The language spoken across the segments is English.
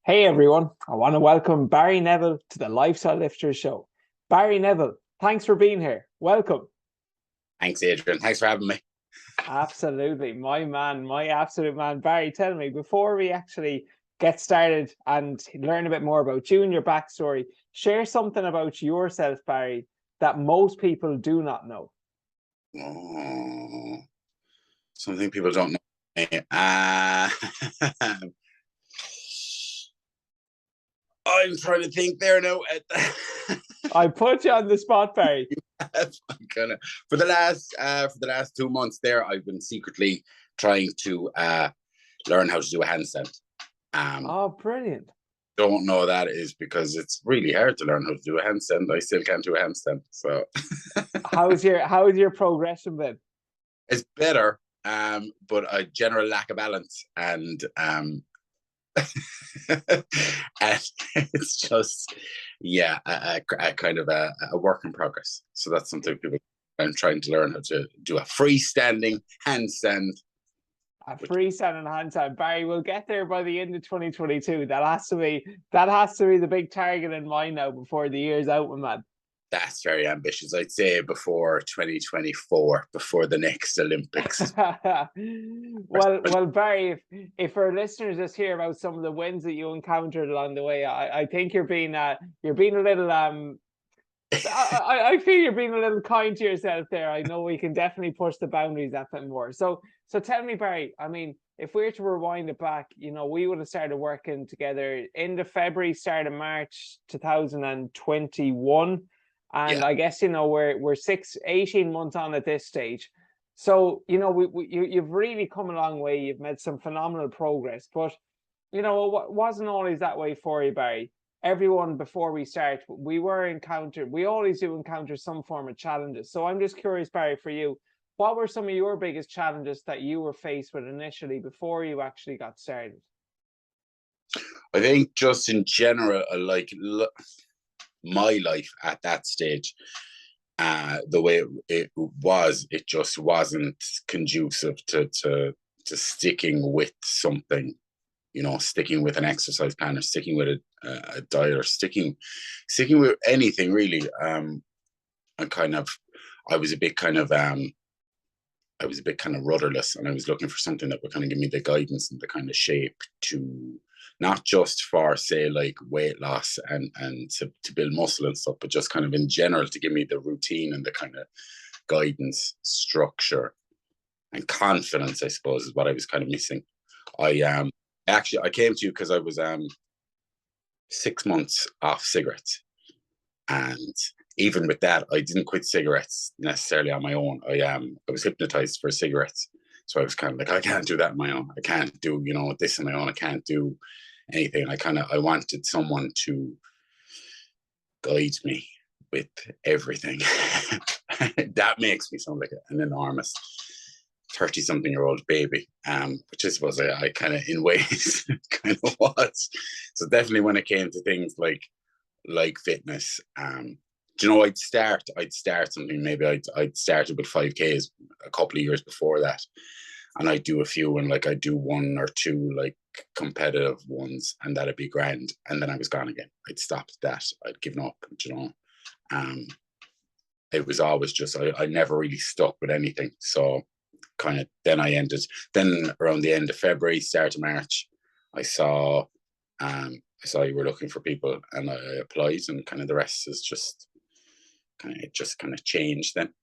Hey everyone, I want to welcome Barry Neville to the Lifestyle Lifters show. Barry Neville, thanks for being here. Welcome. Thanks, Adrian. Thanks for having me. Absolutely, my man, my absolute man. Barry, tell me, before we actually get started and learn a bit more about you and your backstory, share something about yourself, Barry, that most people do not know. Oh, something people don't know. I'm trying to think there now. I put you on the spot, Barry. For the last 2 months there, I've been secretly trying to learn how to do a handstand. Oh, brilliant. Don't know that is because it's really hard to learn how to do a handstand. I still can't do a handstand. So how's your progression been? it's better, but a general lack of balance and and it's just a kind of a work in progress. So that's something people I'm trying to learn how to do a freestanding handstand. A freestanding handstand, Barry. We'll get there by the end of 2022. That has to be the big target in mind now before the year's out, my man. That's very ambitious. I'd say before 2024, before the next Olympics. well, Barry, if our listeners just hear about some of the wins that you encountered along the way, I think you're being a little I feel you're being a little kind to yourself there. I know we can definitely push the boundaries that bit more. So tell me, Barry, I mean, if we were to rewind it back, we would have started working together end of February, start of March 2021. And Yeah. I guess, we're 18 months on at this stage. So, you've really come a long way. You've made some phenomenal progress, but, it wasn't always that way for you, Barry. Everyone, before we start, we always do encounter some form of challenges. So I'm just curious, Barry, for you, what were some of your biggest challenges that you were faced with initially before you actually got started? I think just in general, my life at that stage, the way it was, it just wasn't conducive to sticking with something, sticking with an exercise plan or sticking with a diet or sticking with anything really. I was a bit kind of rudderless, and I was looking for something that would kind of give me the guidance and the kind of shape to not just for, say, like weight loss and to build muscle and stuff, but just kind of in general to give me the routine and the kind of guidance, structure, and confidence, I suppose, is what I was kind of missing. I came to you because I was 6 months off cigarettes, and even with that, I didn't quit cigarettes necessarily on my own. I was hypnotized for cigarettes, so I was kind of like, I can't do that on my own. I can't do this on my own. I can't do anything. I wanted someone to guide me with everything. That makes me sound like an enormous 30-something-year-old baby, which I suppose I kind of in ways kind of was. So definitely when it came to things like fitness, I'd start something. Maybe I'd started with 5Ks a couple of years before that, and I'd do a few, and like I'd do one or two like competitive ones, and that'd be grand, and then I was gone again. I'd stopped that. I'd given up. It was always just I never really stuck with anything. So kind of then around the end of February, start of March, I saw you were looking for people, and I applied, and kind of the rest is just kind of changed then.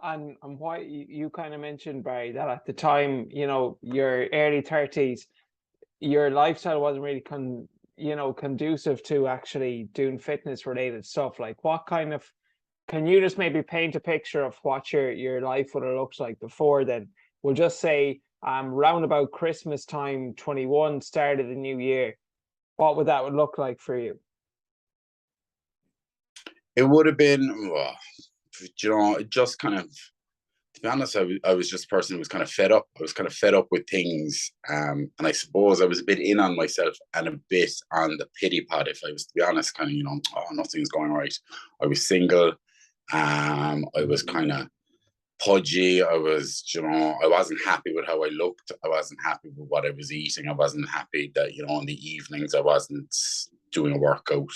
And why you kind of mentioned, Barry, that at the time, your early 30s, your lifestyle wasn't really conducive to actually doing fitness related stuff. Like can you just maybe paint a picture of what your life would have looked like before then? We'll just say round about Christmas time 21, start of the new year. What would that look like for you? It would have been, just kind of, to be honest, I was just a person who was kind of fed up. I was kind of fed up with things. And I suppose I was a bit in on myself and a bit on the pity pot, if I was to be honest, kind of, nothing's going right. I was single. I was kind of pudgy. I was, I wasn't happy with how I looked. I wasn't happy with what I was eating. I wasn't happy that, in the evenings I wasn't doing a workout.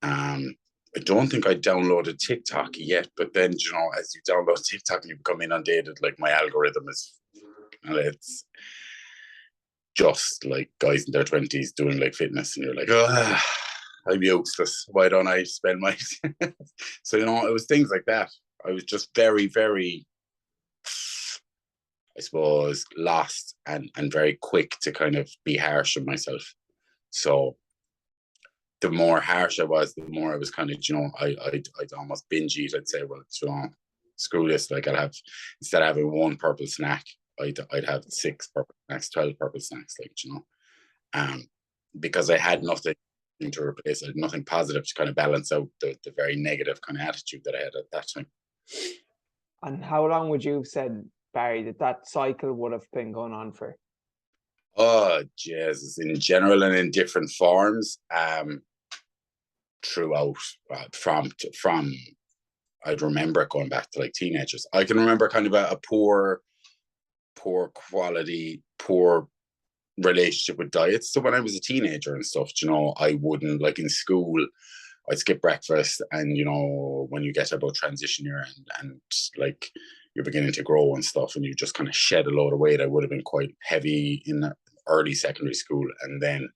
I don't think I downloaded TikTok yet, but then, as you download TikTok and you become inundated, like my algorithm is, it's just like guys in their 20s doing like fitness, and you're like, oh, I'm useless. Why don't I spend my... So, it was things like that. I was just very, very, I suppose, lost and very quick to kind of be harsh on myself. So the more harsh I was, the more I was kind of, I'd almost binge eat. I'd say, well, screw this. Like, instead of having one purple snack, I'd have 6 purple snacks, 12 purple snacks, because I had nothing to replace it, nothing positive to kind of balance out the very negative kind of attitude that I had at that time. And how long would you have said, Barry, that cycle would have been going on for? Oh, Jesus, in general and in different forms, throughout, from I'd remember it going back to like teenagers. I can remember kind of a poor quality, poor relationship with diets. So when I was a teenager and stuff, I wouldn't, like, in school, I'd skip breakfast, and when you get about transition year and like you're beginning to grow and stuff, and you just kind of shed a load of weight. I would have been quite heavy in early secondary school, and then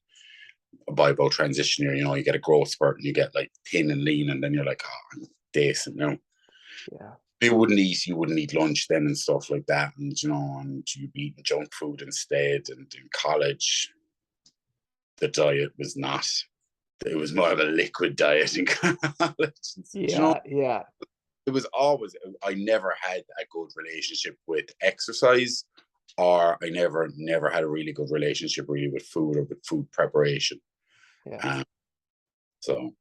by about transition year, you get a growth spurt and you get like thin and lean, and then you're like, oh, I'm decent now. Yeah. You wouldn't eat lunch then and stuff like that, and and you'd be eating junk food instead. And in college, the diet was not. It was more of a liquid diet in college. Yeah. It was always. I never had a good relationship with exercise, or I never had a really good relationship really with food or with food preparation. Yeah. So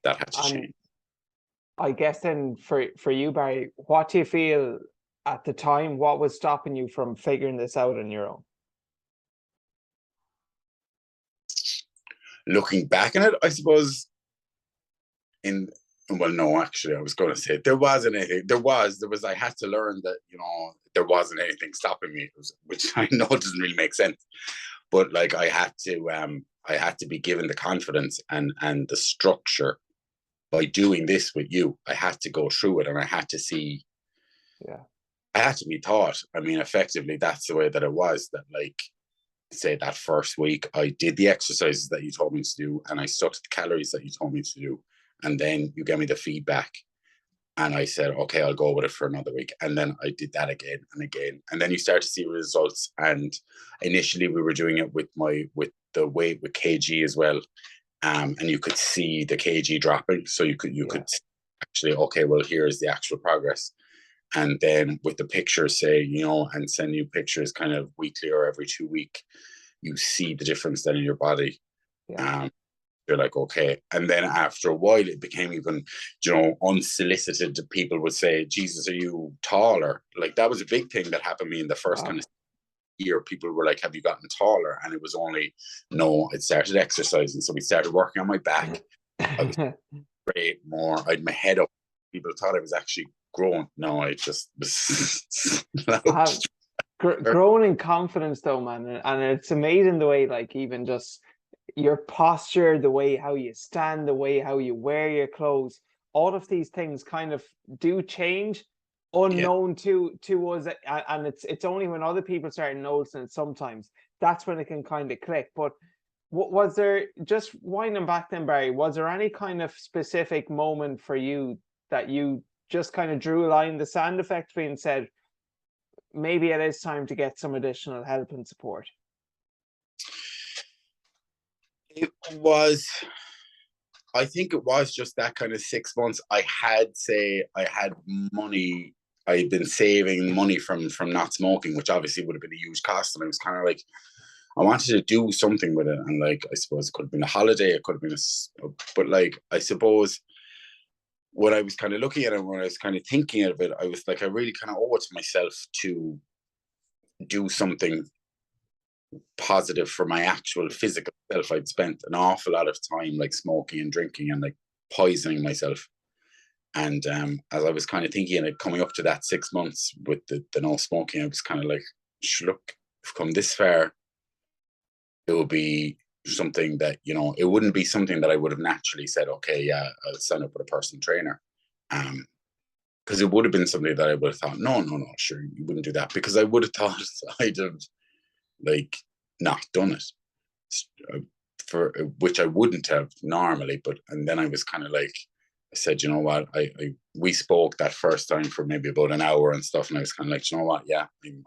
that had to change. I guess then for you, Barry, what do you feel at the time? What was stopping you from figuring this out on your own? Looking back on it, I suppose well, no, actually, I was going to say there wasn't anything. There was. I had to learn that there wasn't anything stopping me, which I know doesn't really make sense. But like I had to be given the confidence and the structure by doing this with you. I had to go through it, and I had to see. Yeah. I had to be taught. I mean, effectively, that's the way that it was. That, like, say that first week, I did the exercises that you told me to do, and I stuck to the calories that you told me to do. And then you gave me the feedback, and I said, okay, I'll go with it for another week. And then I did that again and again. And then you start to see results. And initially we were doing it with the weight with kg as well. And you could see the kg dropping. So you could actually, okay, well, here's the actual progress. And then with the pictures, say, and send you pictures kind of weekly or every 2 weeks, you see the difference then in your body. Yeah. You're like, okay. And then after a while, it became even, unsolicited. People would say, Jesus, are you taller? Like, that was a big thing that happened to me in the first kind of year. People were like, have you gotten taller? And it was only, no, I started exercising. So we started working on my back. I was great more. I had my head up. People thought I was actually growing. No, I just was grown in confidence though, man. And it's amazing the way, like, even just your posture, the way how you stand, the way how you wear your clothes, all of these things kind of do change unknown to us, and it's only when other people start noticing it sometimes that's when it can kind of click. But was there, just winding back then, Barry, was there any kind of specific moment for you that you just kind of drew a line in the sand effectively and said, maybe it is time to get some additional help and support? I think it was just that kind of 6 months. I had money. I'd been saving money from not smoking, which obviously would have been a huge cost. And I was kind of like, I wanted to do something with it. And like, I suppose it could have been a holiday. It could have been but like, I suppose when I was kind of looking at it, when I was kind of thinking of it, I was like, I really kind of owe it to myself to do something positive for my actual physical self. I'd spent an awful lot of time like smoking and drinking and like poisoning myself. And as I was kind of thinking, and coming up to that 6 months with the no smoking, I was kind of like, look, if come this far, it will be something that, it wouldn't be something that I would have naturally said, okay, yeah, I'll sign up with a personal trainer. Because it would have been something that I would have thought, no, sure, you wouldn't do that. Because I would have thought I'd have like not done it, for which I wouldn't have normally. And then I was kind of like, I said, you know what, we spoke that first time for maybe about an hour and stuff, and I was kind of like, you know what, yeah, I'm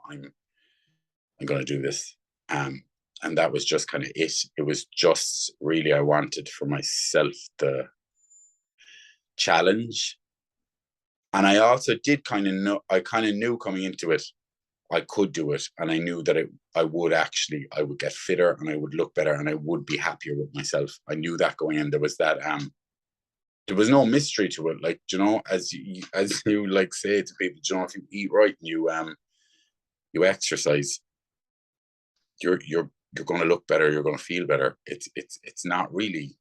going to do this. And that was just kind of it. It was just really, I wanted for myself the challenge. And I also did kind of know, I kind of knew coming into it, I could do it. And I knew that I would get fitter and I would look better and I would be happier with myself. I knew that going in. There was that, there was no mystery to it. Like, as you like say to people, if you eat right and you exercise, you're going to look better. You're going to feel better. It's not really.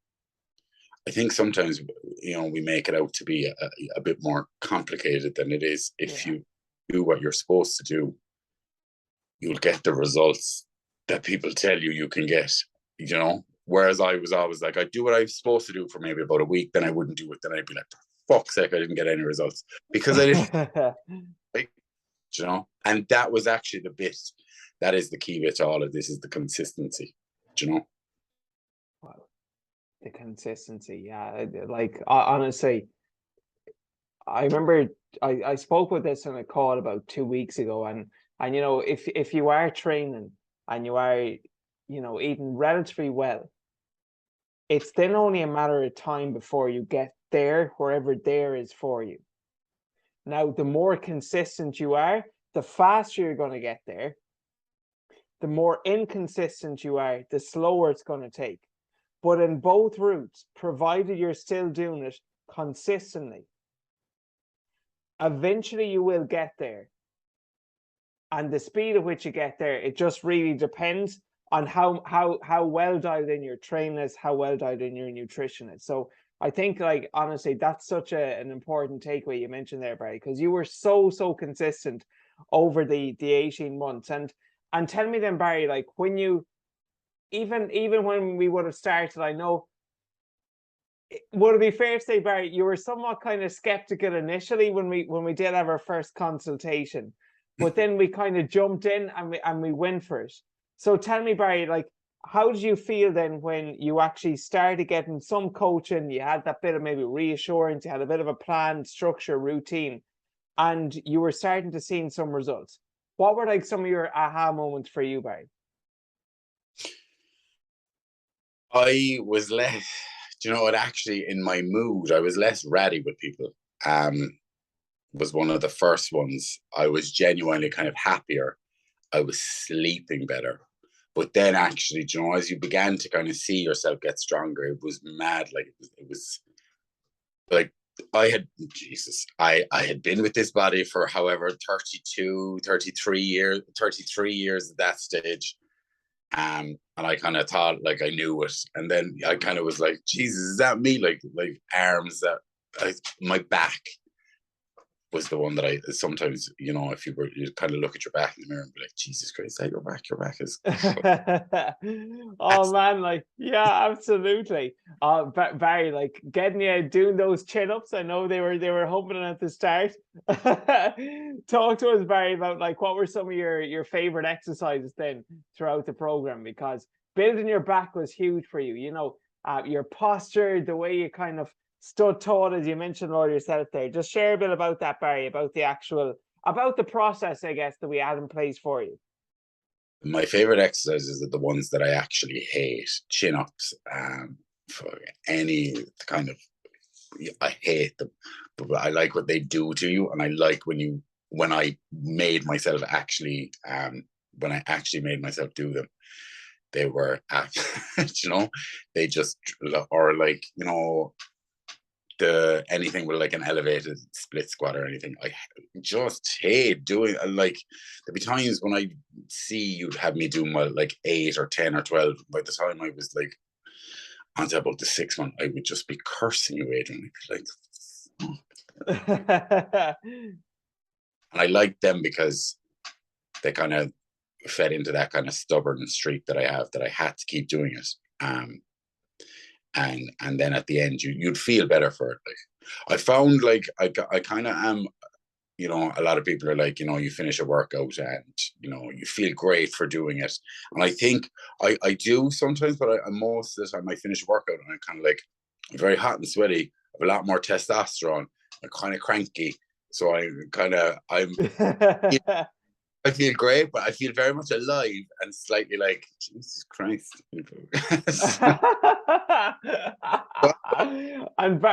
I think sometimes, we make it out to be a bit more complicated than it is. If you do what you're supposed to do, you'll get the results that people tell you can get, Whereas I was always like, I'd do what I was supposed to do for maybe about a week, then I wouldn't do it. Then I'd be like, for fuck's sake, I didn't get any results. Because I didn't, like, and that was actually the bit, that is the key bit to all of this, is the consistency, Wow. The consistency, yeah. Like, honestly, I remember I spoke with this on a call about 2 weeks ago, and if you are training and you are eating relatively well, it's then only a matter of time before you get there, wherever there is for you. Now, the more consistent you are, the faster you're going to get there. The more inconsistent you are, the slower it's going to take. But in both routes, provided you're still doing it consistently, eventually you will get there. And the speed at which you get there, it just really depends on how well dialed in your training is, how well dialed in your nutrition is. So I think, like, honestly, that's such an important takeaway you mentioned there, Barry, because you were so consistent over the 18 months. And tell me then, Barry, like, when you even when we would have started, I know, would it be fair to say, Barry, you were somewhat kind of skeptical initially when we did have our first consultation, but then we kind of jumped in and we went for it. So tell me, Barry, like, how did you feel then when you actually started getting some coaching? You had that bit of maybe reassurance, you had a bit of a plan, structure, routine, and you were starting to see some results. What were like some of your aha moments for you, Barry? I was less, actually in my mood, I was less ratty with people. Was one of the first ones. I was genuinely kind of happier. I was sleeping better. But then actually, as you began to kind of see yourself get stronger, it was mad. Like, it was like, I had been with this body for however 33 years at that stage. And I kind of thought like I knew it. And then I kind of was like, Jesus, is that me? Like arms my back was the one that I sometimes, if you kind of look at your back in the mirror and be like, Jesus Christ, your back is. Oh man, like, yeah, absolutely. Barry, like, getting you doing those chin-ups, I know they were hoping at the start. Talk to us, Barry, about like what were some of your favorite exercises then throughout the program, because building your back was huge for you. Your posture, the way you kind of stood tall, as you mentioned all yourself there. Just share a bit about that, Barry, about the process, I guess, that we had in place for you. My favorite exercises are the ones that I actually hate. Chin-ups, for any kind of, I hate them, but I like what they do to you, and I like when I made myself actually, when I actually made myself do them. They were, they just, or like, anything with like an elevated split squat or anything. I just hate doing, like, there'd be times when I see you'd have me do my like 8 or 10 or 12. By the time I was like onto about the 6th one, I would just be cursing you, Adrian. I'd be like, And I liked them because they kind of fed into that kind of stubborn streak that I have, that I had to keep doing it. And then at the end, you'd feel better for it. Like I found, like I kind of am. You know, a lot of people are like, you know, you finish a workout and, you know, you feel great for doing it. And I think I do sometimes, but most of the time I finish a workout and I'm kind of like, I'm very hot and sweaty. I have a lot more testosterone. I'm kind of cranky. So I feel great, but I feel very much alive and slightly like, Jesus Christ.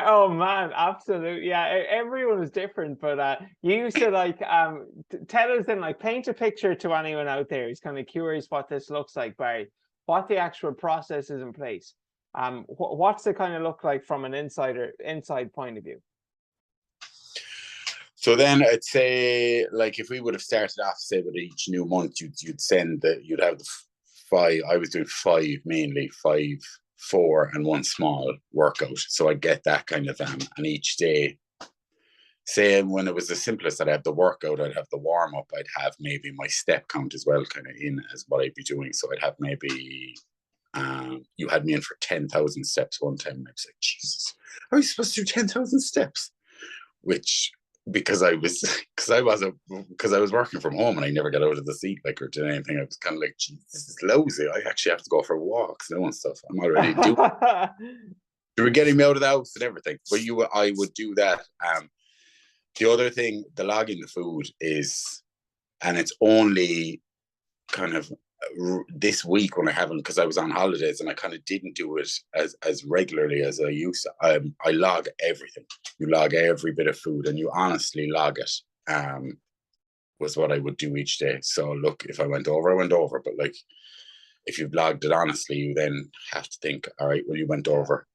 Oh man, absolutely. Yeah, everyone is different, but you used to like tell us then, like, paint a picture to anyone out there who's kind of curious what this looks like, Barry, what the actual process is in place. What's it kind of look like from an inside point of view? So then I'd say, like, if we would have started off, say, with each new month, you'd have the five. I was doing five mainly, five, four, and one small workout. So I get that kind of and each day, say when it was the simplest, I'd have the workout, I'd have the warm up, I'd have maybe my step count as well, kind of in as what I'd be doing. So I'd have maybe. You had me in for 10,000 steps one time, and I was like, Jesus, how are you supposed to do 10,000 steps? Which, because I was working from home and I never got out of the seat, like, or did anything. I was kind of like, geez, this is lousy. I actually have to go for walks now and stuff. I'm already doing. You were getting me out of the house and everything, but I would do that. The other thing, the logging the food is, and it's only kind of this week when I haven't, because I was on holidays and I kind of didn't do it as regularly as I used to. I log everything. You log every bit of food and you honestly log it. Was what I would do each day. So look, if I went over, I went over. But like, if you've logged it honestly, you then have to think, all right, well, you went over.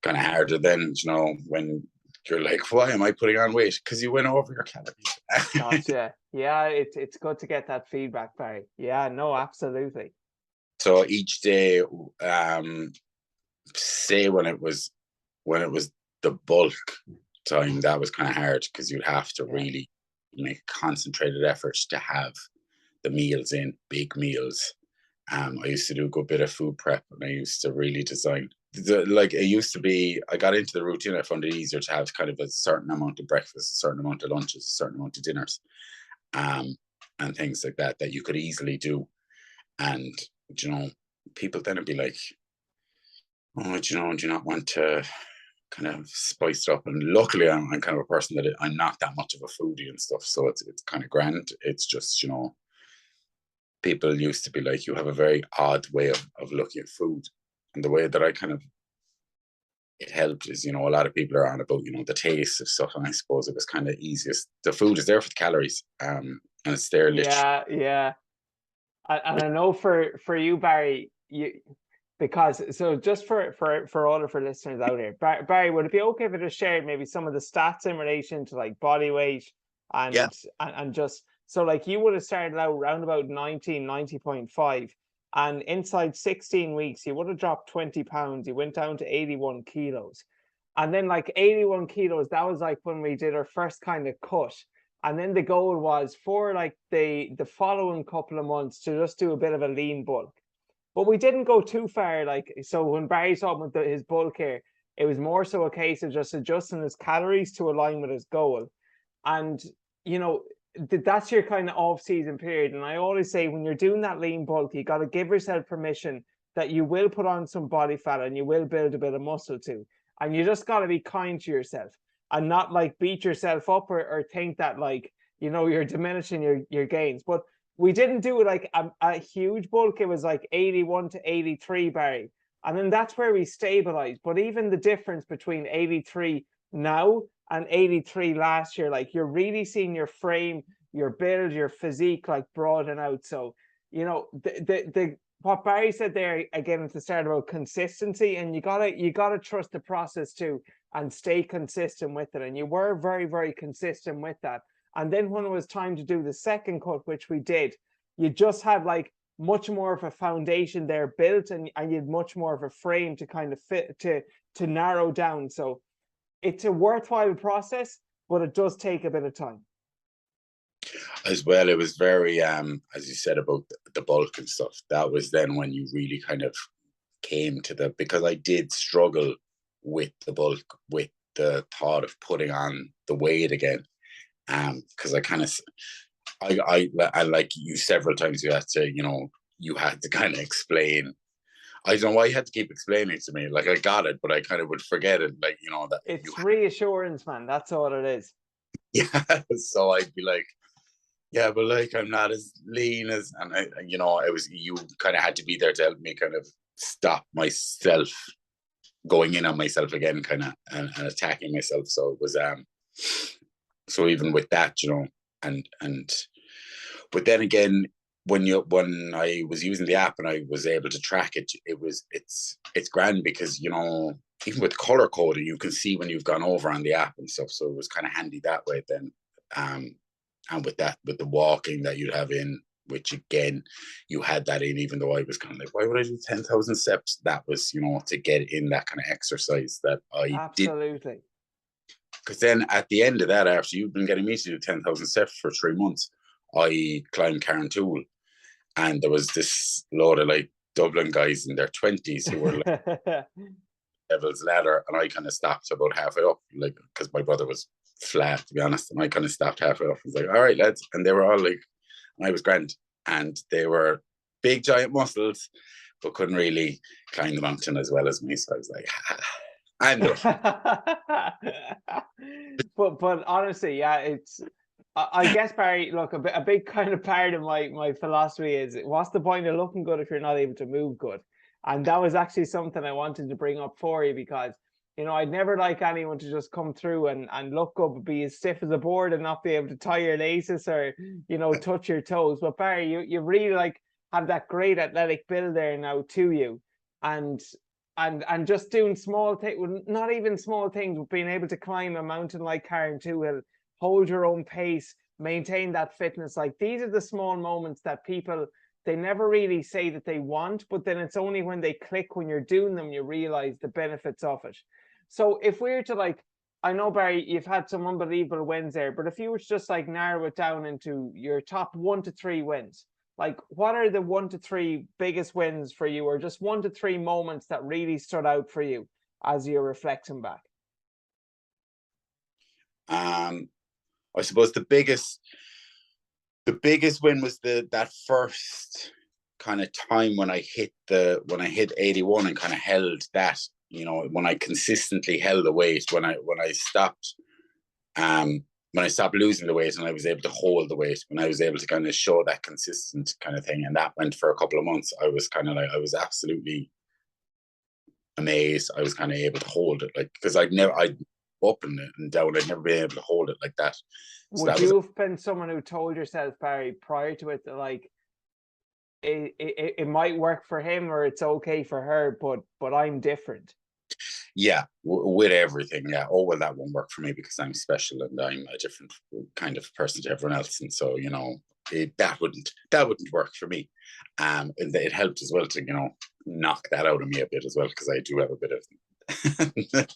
Kind of harder then, you know, when you're like, why am I putting on weight? Because you went over your calories. Gotcha. Yeah, it's good to get that feedback, Barry. Yeah, no, absolutely. So each day, say when it was the bulk time, that was kind of hard because you'd have to really make concentrated efforts to have the meals in, big meals. I used to do a good bit of food prep, and I used to really design. Like, it used to be, I got into the routine. I found it easier to have kind of a certain amount of breakfast, a certain amount of lunches, a certain amount of dinners, and things like that you could easily do. And, you know, people then would be like, oh, do you not want to kind of spice it up? And luckily, I'm kind of a person that I'm not that much of a foodie and stuff, so it's kind of grand. It's just, you know, people used to be like, you have a very odd way of looking at food. And the way that I kind of, it helped is, you know, a lot of people are on about, you know, the taste of stuff. And I suppose it was kind of easiest. The food is there for the calories. And it's there literally. Yeah. And I know for you, Barry, because so just for all of our listeners out here, Barry, would it be okay if I just shared maybe some of the stats in relation to like body weight and just, so like you would have started out around about 90.5, and inside 16 weeks you would have dropped 20 pounds. You went down to 81 kilos, and then like 81 kilos, that was like when we did our first kind of cut. And then the goal was for like the following couple of months to just do a bit of a lean bulk. But we didn't go too far. Like, so when Barry's talking with his bulk here, it was more so a case of just adjusting his calories to align with his goal. And, you know, that's your kind of off-season period. And I always say, when you're doing that lean bulk, you got to give yourself permission that you will put on some body fat and you will build a bit of muscle too. And you just got to be kind to yourself and not like beat yourself up or think that, like, you know, you're diminishing your gains. But we didn't do like a huge bulk. It was like 81 to 83, Barry. And then that's where we stabilized. But even the difference between 83 now and 83 last year, like, you're really seeing your frame, your build, your physique like broaden out. So, you know, the what Barry said there again at the start about consistency, and you gotta trust the process too and stay consistent with it. And you were very, very consistent with that. And then when it was time to do the second cut, which we did, you just had like much more of a foundation there built, and you had much more of a frame to kind of fit to narrow down. So it's a worthwhile process. but it does take a bit of time. As well, it was very as you said about the bulk and stuff. That was then when you really kind of came to the, because I did struggle with the bulk, with the thought of putting on the weight again. Because I kind of, I like you several times, you had to, you had to kind of explain. I don't know why you had to keep explaining it to me. Like I got it, but I kind of would forget it. Like, that it's reassurance, man. That's all it is. Yeah. So I'd be like, yeah, but like I'm not as lean as, and it was, you kind of had to be there to help me kind of stop myself going in on myself again, kind of, and attacking myself. So it was so even with that, and but then again, when I was using the app and I was able to track it, it's grand, because even with color coding, you can see when you've gone over on the app and stuff. So it was kind of handy that way then. And with the walking that you'd have in, which again, you had that in, even though I was kind of like, why would I do 10,000 steps? That was, to get in that kind of exercise that I absolutely did. Because then at the end of that, after you've been getting me to do 10,000 steps for 3 months, I climbed Carrauntoohill, and there was this load of like Dublin guys in their 20s who were like Neville's ladder, and I kind of stopped about halfway up, like, because my brother was flat, to be honest, and I kind of stopped halfway up. I was like, all right, lads. And they were all like, I was grand, and they were big giant muscles, but couldn't really climb the mountain as well as me. So I was like, I'm but honestly, yeah, it's, I guess, Barry, look, a big kind of part of my philosophy is, what's the point of looking good if you're not able to move good? And that was actually something I wanted to bring up for you, because I'd never like anyone to just come through and look good but be as stiff as a board and not be able to tie your laces or touch your toes. But Barry, you really like have that great athletic build there now to you, and just doing small things, not even small things, but being able to climb a mountain like Carrauntoohill, hold your own pace, maintain that fitness. Like, these are the small moments that people, they never really say that they want, but then it's only when they click, when you're doing them, you realize the benefits of it. So if we were to, like, I know, Barry, you've had some unbelievable wins there, but if you were to just like narrow it down into your top 1 to 3 wins, like, what are the 1 to 3 biggest wins for you, or just 1 to 3 moments that really stood out for you as you're reflecting back? I suppose the biggest win was that first kind of time when I hit 81 and kind of held that, when I consistently held the weight, when I stopped losing the weight and I was able to hold the weight, when I was able to kind of show that consistent kind of thing, and that went for a couple of months, I was kind of like, I was absolutely amazed. I was kind of able to hold it, like, because I'd up and down, I'd never been able to hold it like that. So would you have been someone who told yourself, Barry, prior to it, that like it might work for him or it's okay for her, but I'm different? Yeah, with everything. Yeah. Oh, well, that won't work for me because I'm special and I'm a different kind of person to everyone else, and so that wouldn't work for me. And it helped as well to knock that out of me a bit as well, because I do have a bit of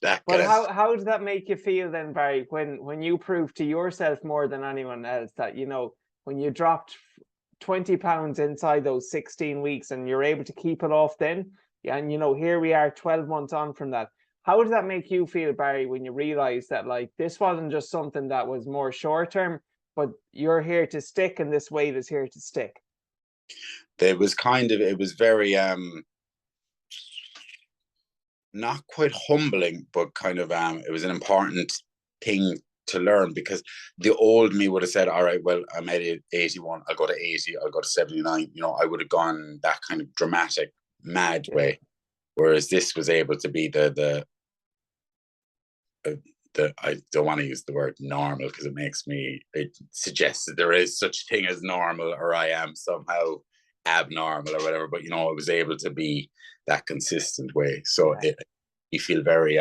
that. But how does that make you feel then, Barry, when you prove to yourself more than anyone else that when you dropped 20 pounds inside those 16 weeks and you're able to keep it off then, and here we are 12 months on from that? How does that make you feel, Barry, when you realize that, like, this wasn't just something that was more short term, but you're here to stick and this weight is here to stick? It was very not quite humbling, but kind of it was an important thing to learn, because the old me would have said, all right, well, I'm at 81, I'll go to 80, I'll go to 79. I would have gone that kind of dramatic, mad way. Whereas this was able to be the I don't want to use the word normal, because it suggests that there is such a thing as normal, or I am somehow abnormal or whatever, but it was able to be that consistent way. So you feel very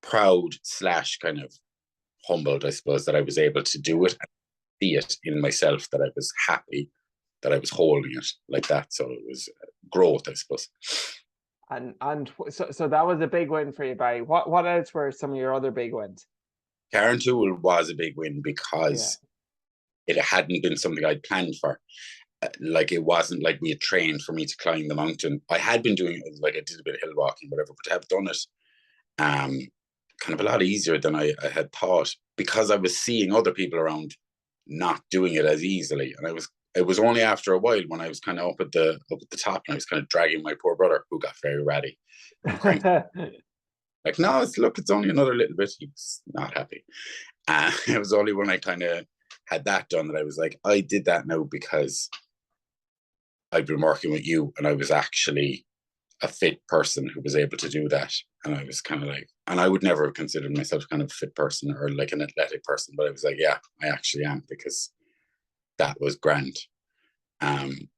proud / kind of humbled, I suppose, that I was able to do it and see it in myself, that I was happy that I was holding it like that. So it was growth, I suppose. And so that was a big win for you, Barry. What else were some of your other big wins? Carrauntoohill was a big win Yeah. because it hadn't been something I'd planned for. Like, it wasn't like we had trained for me to climb the mountain. I had been doing it, like I did a bit of hill walking, whatever, but to have done it um, kind of a lot easier than I had thought, because I was seeing other people around not doing it as easily. And it was only after a while when I was kind of up at the top, and I was kind of dragging my poor brother, who got very ratty and crying. Like, no, it's only another little bit. He was not happy. It was only when I kind of had that done that I was like, I did that now because I'd been working with you, and I was actually a fit person who was able to do that. And I was kind of like, and I would never have considered myself kind of a fit person or like an athletic person, but I was like, yeah, I actually am, because that was grand. Um,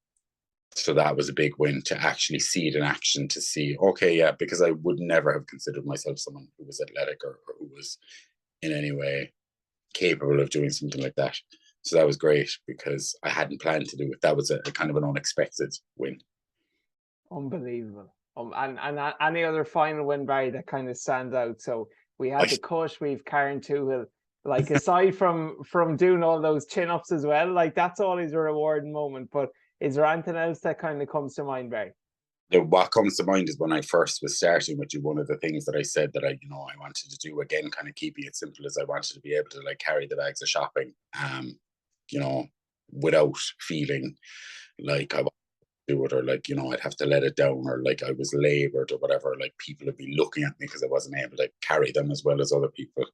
so that was a big win to actually see it in action, to see, okay, yeah, because I would never have considered myself someone who was athletic, or who was in any way capable of doing something like that. So that was great because I hadn't planned to do it. That was a kind of an unexpected win. Unbelievable. And any other final win, Barry, that kind of stands out? So we had the cut, we've Carrauntoohill. Like, aside from doing all those chin-ups as well, like, that's always a rewarding moment. But is there anything else that kind of comes to mind, Barry? What comes to mind is when I first was starting with you, one of the things that I said that I wanted to do, again, kind of keeping it simple, is I wanted to be able to like carry the bags of shopping, you know, without feeling like I do it, or like, I'd have to let it down, or like I was labored or whatever. Like, people would be looking at me because I wasn't able to carry them as well as other people.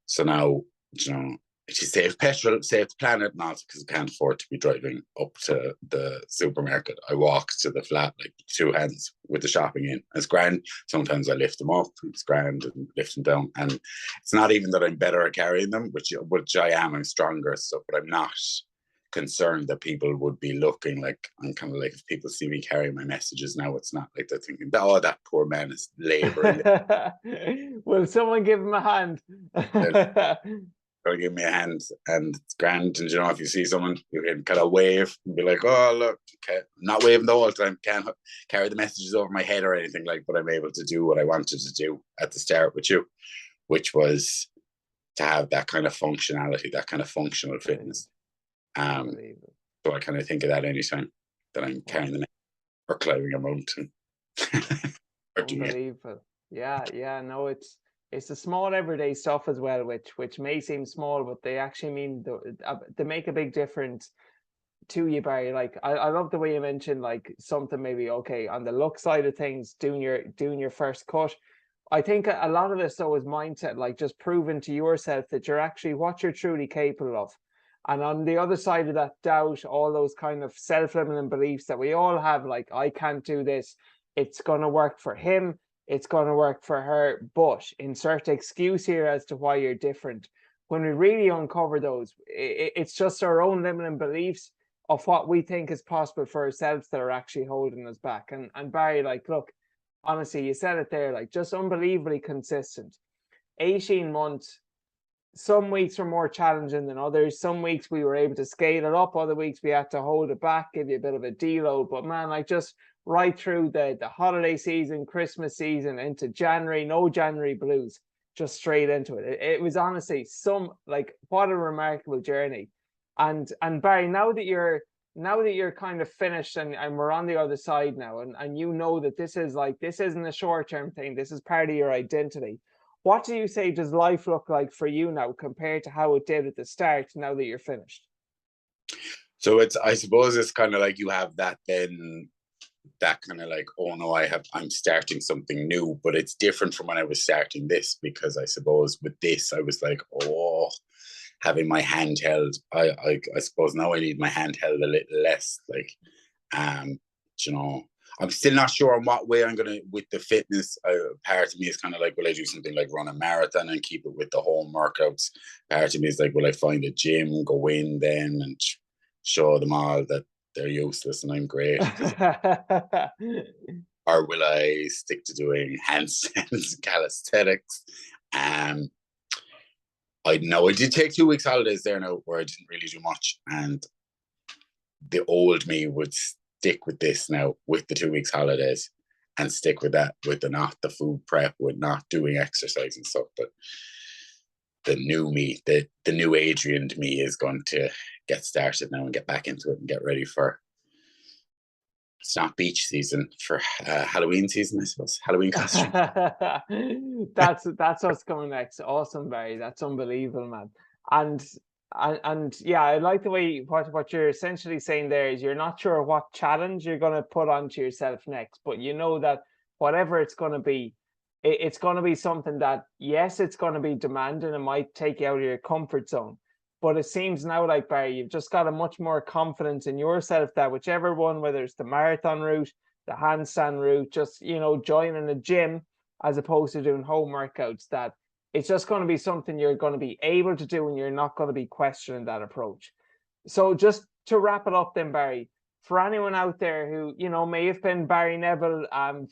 So now, to save petrol, save the planet, not because I can't afford to be driving up to the supermarket. I walk to the flat, like, two hands with the shopping in. It's grand. Sometimes I lift them up. It's grand, and lift them down. And it's not even that I'm better at carrying them, which I am. I'm stronger, so, but I'm not concerned that people would be looking. Like, I'm kind of like, if people see me carrying my messages now, it's not like they're thinking, oh, that poor man is laboring. Will someone give him a hand? Give me a hand, and it's grand. And if you see someone, you can kind of wave and be like, oh, look, okay. I'm not waving the whole time, can't carry the messages over my head or anything, like, but I'm able to do what I wanted to do at the start with you, which was to have that kind of functionality, that kind of functional fitness. So I kind of think of that anytime that I'm carrying the or climbing a mountain. Unbelievable. Yeah, no, it's the small everyday stuff as well, which may seem small, but they actually mean they make a big difference to you, Barry. Like, I love the way you mentioned, like, something maybe, okay, on the look side of things, doing your first cut. I think a lot of this though is mindset, like just proving to yourself that you're actually what you're truly capable of. And on the other side of that doubt, all those kind of self-limiting beliefs that we all have, like, I can't do this, it's going to work for him, it's going to work for her, but insert excuse here as to why you're different. When we really uncover those, it's just our own limiting beliefs of what we think is possible for ourselves that are actually holding us back. And Barry, like, look, honestly, you said it there, like, just unbelievably consistent. 18 months. Some weeks were more challenging than others. Some weeks we were able to scale it up. Other weeks we had to hold it back, give you a bit of a deload. But man, like, just right through the holiday season, Christmas season, into January, no January blues, just straight into it. It was honestly like, what a remarkable journey. And Barry, now that you're kind of finished, and we're on the other side now, and you know that this isn't a short-term thing, this is part of your identity. What do you say does life look like for you now compared to how it did at the start, now that you're finished? So I suppose it's kind of like you have that then, that kind of like, oh no, I'm starting something new, but it's different from when I was starting this, because I suppose with this, I was like, oh, having my hand held, I suppose now I need my hand held a little less, like, I'm still not sure on what way I'm going to, with the fitness. Part of me is kind of like, will I do something like run a marathon and keep it with the home workouts? Part of me is like, will I find a gym, go in then and show them all that they're useless and I'm great? Or will I stick to doing handstands, calisthenics? I know I did take 2 weeks holidays there now, where I didn't really do much, and the old me would stick with this now, with the 2 weeks holidays, and stick with that, with the food prep, with not doing exercise and stuff. But new me, the new Adrian to me is going to get started now and get back into it and get ready for, it's not beach season, for Halloween season, I suppose. Halloween costume. That's what's coming next. Awesome, Barry. That's unbelievable, man. And and yeah, I like the way what you're essentially saying there is you're not sure what challenge you're going to put onto yourself next, but you know that whatever it's going to be, it's going to be something that, yes, it's going to be demanding. It might take you out of your comfort zone, but it seems now like, Barry, you've just got a much more confidence in yourself that whichever one, whether it's the marathon route, the handstand route, just, you know, joining a gym as opposed to doing home workouts, that it's just going to be something you're going to be able to do and you're not going to be questioning that approach. So just to wrap it up then, Barry, for anyone out there who, you know, may have been Barry Neville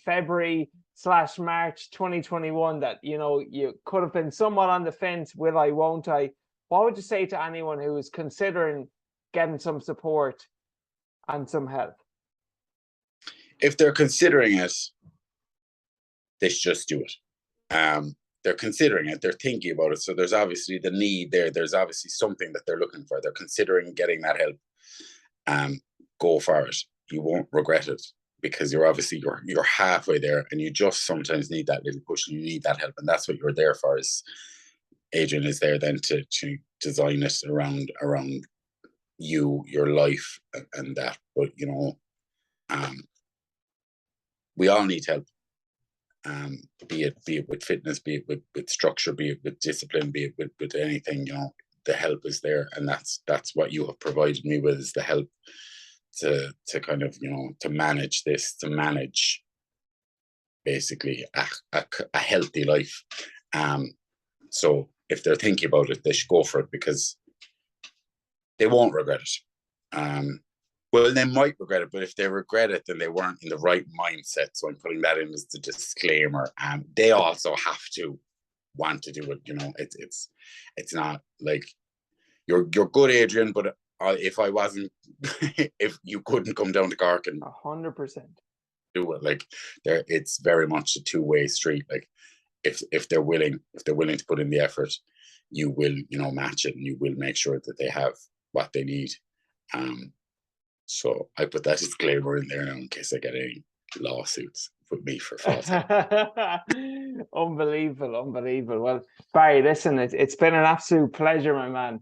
February/March 2021, that, you know, you could have been somewhat on the fence, will I, won't I? What would you say to anyone who is considering getting some support and some help? If they're considering it, they should just do it. They're considering it, they're thinking about it. So there's obviously the need there. There's obviously something that they're looking for. They're considering getting that help. Go for it. You won't regret it, because you're obviously you're halfway there, and you just sometimes need that little push, and you need that help, and that's what you're there for. Is Adrian is there then to design it around you, your life, and that. But you know, we all need help. Be it with fitness, be it with structure, be it with discipline, be it with anything. You know, the help is there, and that's what you have provided me with, is the help to kind of, you know, to manage this, to manage basically a healthy life. So if they're thinking about it, they should go for it, because they won't regret it. Well, they might regret it, but if they regret it, then they weren't in the right mindset. So I'm putting that in as the disclaimer. They also have to want to do it. You know, it's not like you're good, Adrian, but if I wasn't, if you couldn't come down to Cork and 100% do it, like, there, it's very much a two-way street. Like, if they're willing to put in the effort, you will, you know, match it, and you will make sure that they have what they need. So I put that disclaimer in there now in case I get any lawsuits with me for false. Unbelievable. Well, Barry, listen, it's been an absolute pleasure, my man.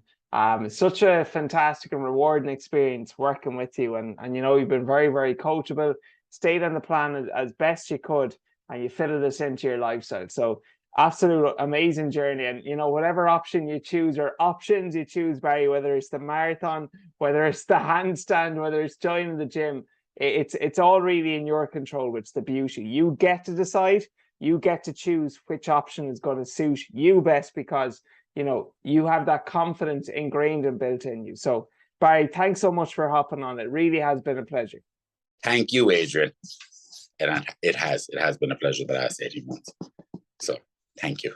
It's such a fantastic and rewarding experience working with you, and you know, you've been very, very coachable, stayed on the plan as best you could, and you fitted this into your lifestyle. So absolute amazing journey. And you know, whatever option you choose, or options you choose, Barry, whether it's the marathon, whether it's the handstand, whether it's joining the gym, it's all really in your control, which is the beauty. You get to decide, you get to choose which option is going to suit you best, because you know, you have that confidence ingrained and built in you. So Barry, thanks so much for hopping on. It really has been a pleasure. Thank you, Adrian. And it has been a pleasure the last 18 months. So thank you.